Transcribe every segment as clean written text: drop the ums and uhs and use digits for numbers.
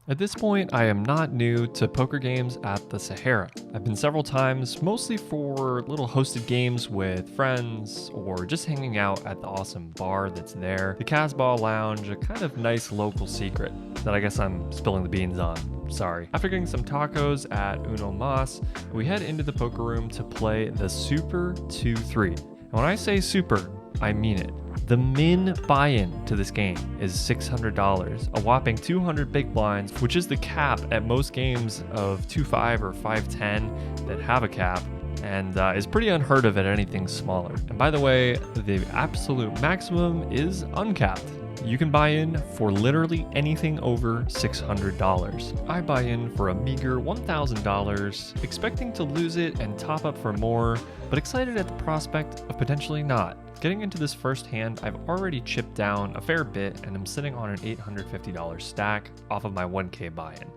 At this point, I am not new to poker games at the Sahara. I've been several times, mostly for little hosted games with friends or just hanging out at the awesome bar that's there. The Casbah Lounge, a kind of nice local secret that I guess I'm spilling the beans on. Sorry. After getting some tacos at Uno Mas, we head into the poker room to play the Super 2-3. And when I say super, I mean it. The min buy-in to this game is $600, a whopping 200 big blinds, which is the cap at most games of 2.5 or 5.10 that have a cap, and is pretty unheard of at anything smaller. And by the way, the absolute maximum is uncapped. You can buy in for literally anything over $600. I buy in for a meager $1,000, expecting to lose it and top up for more, but excited at the prospect of potentially not. Getting into this first hand, I've already chipped down a fair bit and I'm sitting on an $850 stack off of my 1K buy-in.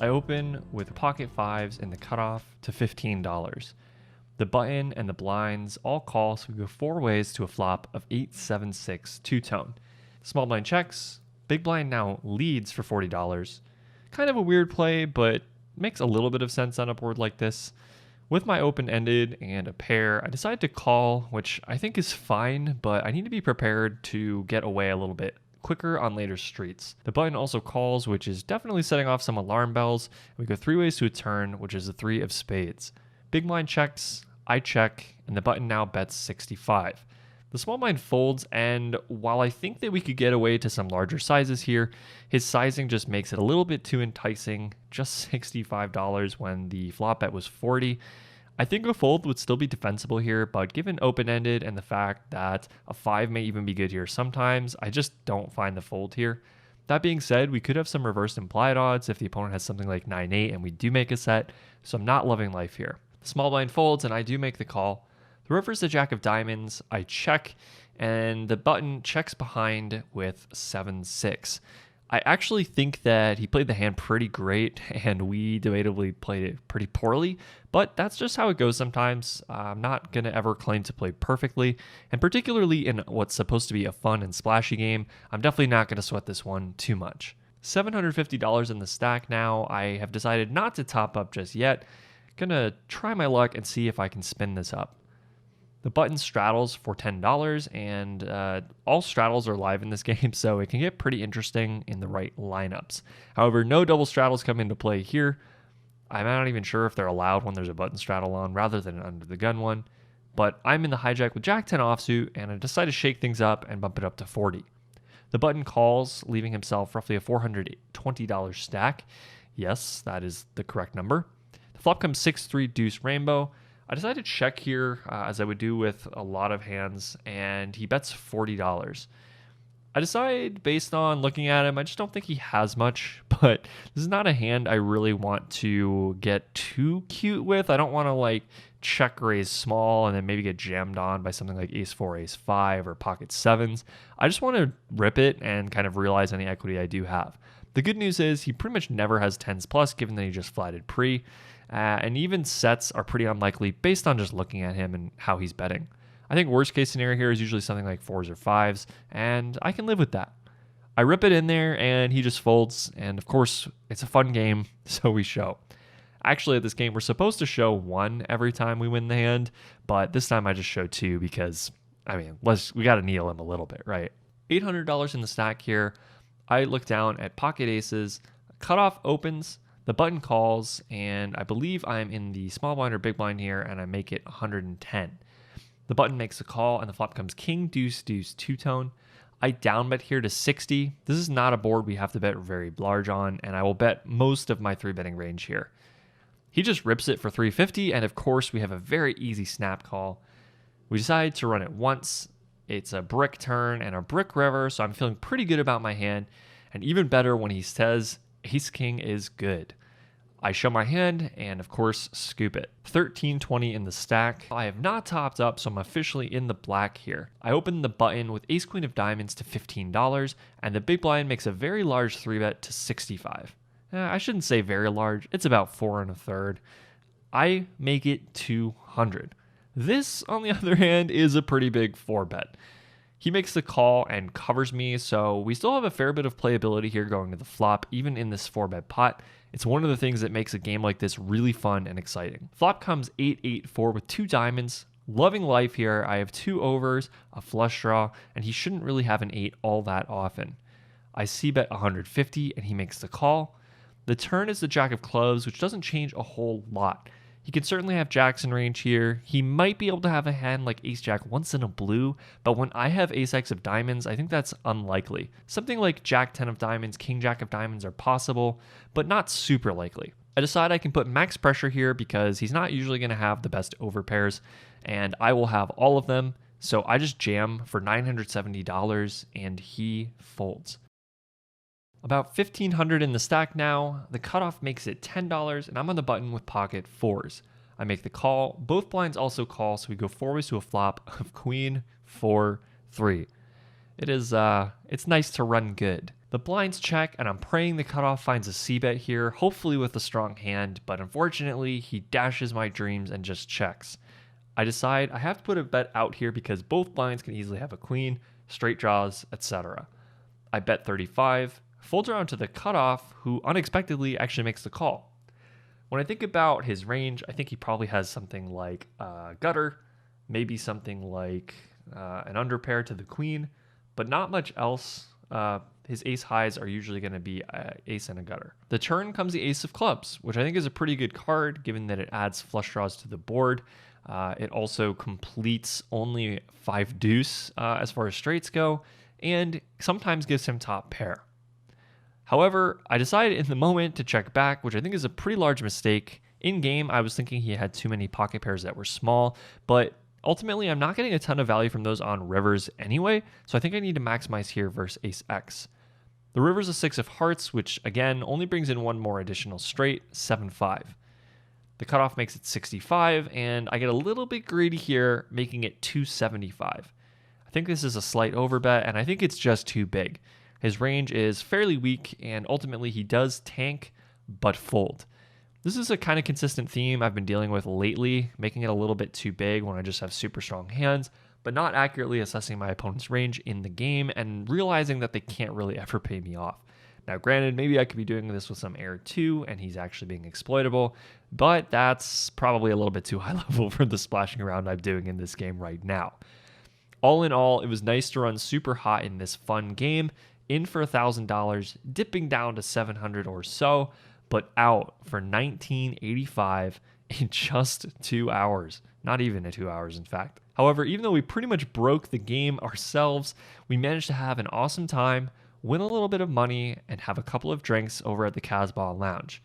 I open with pocket fives and the cutoff to $15. The button and the blinds all call, so we go four ways to a flop of 8-7-6 two-tone. Small blind checks, big blind now leads for $40. Kind of a weird play, but makes a little bit of sense on a board like this. With my open-ended and a pair, I decide to call, which I think is fine, but I need to be prepared to get away a little bit quicker on later streets. The button also calls, which is definitely setting off some alarm bells. We go three ways to a turn, which is the 3 of spades. Big blind checks, I check, and the button now bets 65. The small blind folds, and while I think that we could get away to some larger sizes here, his sizing just makes it a little bit too enticing. Just $65 when the flop bet was $40. I think a fold would still be defensible here, but given open-ended and the fact that a 5 may even be good here sometimes, I just don't find the fold here. That being said, we could have some reversed implied odds if the opponent has something like 9-8 and we do make a set, so I'm not loving life here. The small blind folds and I do make the call. The river is the jack of diamonds. I check, and the button checks behind with 7-6. I actually think that he played the hand pretty great, and we debatably played it pretty poorly, but that's just how it goes sometimes. I'm not going to ever claim to play perfectly, and particularly in what's supposed to be a fun and splashy game, I'm definitely not going to sweat this one too much. $750 in the stack now. I have decided not to top up just yet. Gonna try my luck and see if I can spin this up. The button straddles for $10, and all straddles are live in this game, so it can get pretty interesting in the right lineups. However, no double straddles come into play here. I'm not even sure if they're allowed when there's a button straddle on rather than an under the gun one, but I'm in the hijack with Jack 10 offsuit, and I decide to shake things up and bump it up to 40. The button calls, leaving himself roughly a $420 stack. Yes, that is the correct number. The flop comes 6-3 deuce rainbow. I decided to check here, as I would do with a lot of hands, and he bets $40. I decide, based on looking at him, I just don't think he has much, but this is not a hand I really want to get too cute with. I don't want to check raise small and then maybe get jammed on by something like ace-4, ace-5, or pocket sevens. I just want to rip it and kind of realize any equity I do have. The good news is he pretty much never has 10s plus, given that he just flatted pre. And even sets are pretty unlikely based on just looking at him and how he's betting. I think worst case scenario here is usually something like 4s or 5s, and I can live with that. I rip it in there, and he just folds, and of course, it's a fun game, so we show. Actually, at this game, we're supposed to show 1 every time we win the hand, but this time I just show 2 because, we got to kneel him a little bit, right? $800 in the stack here. I look down at pocket aces, cutoff opens, the button calls, and I believe I'm in the small blind or big blind here, and I make it 110. The button makes a call, and the flop comes king, deuce, deuce, two-tone. I down bet here to 60. This is not a board we have to bet very large on, and I will bet most of my 3-betting range here. He just rips it for 350, and of course we have a very easy snap call. We decide to run it once. It's a brick turn and a brick river, so I'm feeling pretty good about my hand, and even better when he says ace-king is good. I show my hand and, of course, scoop it. 13-20 in the stack. I have not topped up, so I'm officially in the black here. I open the button with ace-queen of diamonds to $15, and the big blind makes a very large 3-bet to 65. I shouldn't say very large. It's about 4 1/3. I make it 200. This, on the other hand, is a pretty big 4-bet. He makes the call and covers me, so we still have a fair bit of playability here going to the flop, even in this 4-bet pot. It's one of the things that makes a game like this really fun and exciting. Flop comes 8-8-4 with 2 diamonds. Loving life here. I have 2 overs, a flush draw, and he shouldn't really have an 8 all that often. I c-bet 150 and he makes the call. The turn is the jack of clubs, which doesn't change a whole lot. He can certainly have jacks in range here. He might be able to have a hand like ace-jack once in a blue, but when I have ace-x of diamonds, I think that's unlikely. Something like jack-10 of diamonds, king-jack of diamonds are possible, but not super likely. I decide I can put max pressure here because he's not usually going to have the best overpairs, and I will have all of them, so I just jam for $970, and he folds. About $1,500 in the stack now. The cutoff makes it $10, and I'm on the button with pocket 4s. I make the call. Both blinds also call, so we go 4 ways to a flop of queen, 4, 3. It's nice to run good. The blinds check, and I'm praying the cutoff finds a c-bet here, hopefully with a strong hand, but unfortunately, he dashes my dreams and just checks. I decide I have to put a bet out here because both blinds can easily have a queen, straight draws, etc. I bet 35. Folds around to the cutoff, who unexpectedly actually makes the call. When I think about his range, I think he probably has something like a gutter, maybe something like an underpair to the queen, but not much else. His ace highs are usually going to be ace and a gutter. The turn comes the ace of clubs, which I think is a pretty good card given that it adds flush draws to the board. It also completes only 5 deuce as far as straights go, and sometimes gives him top pair. However, I decided in the moment to check back, which I think is a pretty large mistake. In game, I was thinking he had too many pocket pairs that were small, but ultimately I'm not getting a ton of value from those on rivers anyway, so I think I need to maximize here versus ace-x. The river's a 6 of hearts, which again only brings in one more additional straight, 7-5. The cutoff makes it 65, and I get a little bit greedy here, making it 275. I think this is a slight overbet, and I think it's just too big. His range is fairly weak, and ultimately he does tank, but fold. This is a kind of consistent theme I've been dealing with lately, making it a little bit too big when I just have super strong hands, but not accurately assessing my opponent's range in the game and realizing that they can't really ever pay me off. Now, granted, maybe I could be doing this with some air too, and he's actually being exploitable, but that's probably a little bit too high level for the splashing around I'm doing in this game right now. All in all, it was nice to run super hot in this fun game, in for $1,000, dipping down to $700 or so, but out for $1,985 in just 2 hours. Not even 2 hours, in fact. However, even though we pretty much broke the game ourselves, we managed to have an awesome time, win a little bit of money, and have a couple of drinks over at the Casbah Lounge.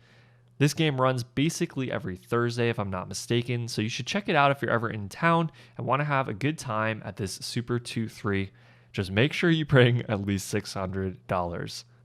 This game runs basically every Thursday, if I'm not mistaken, so you should check it out if you're ever in town and want to have a good time at this Super 2-3. Just make sure you bring at least $600.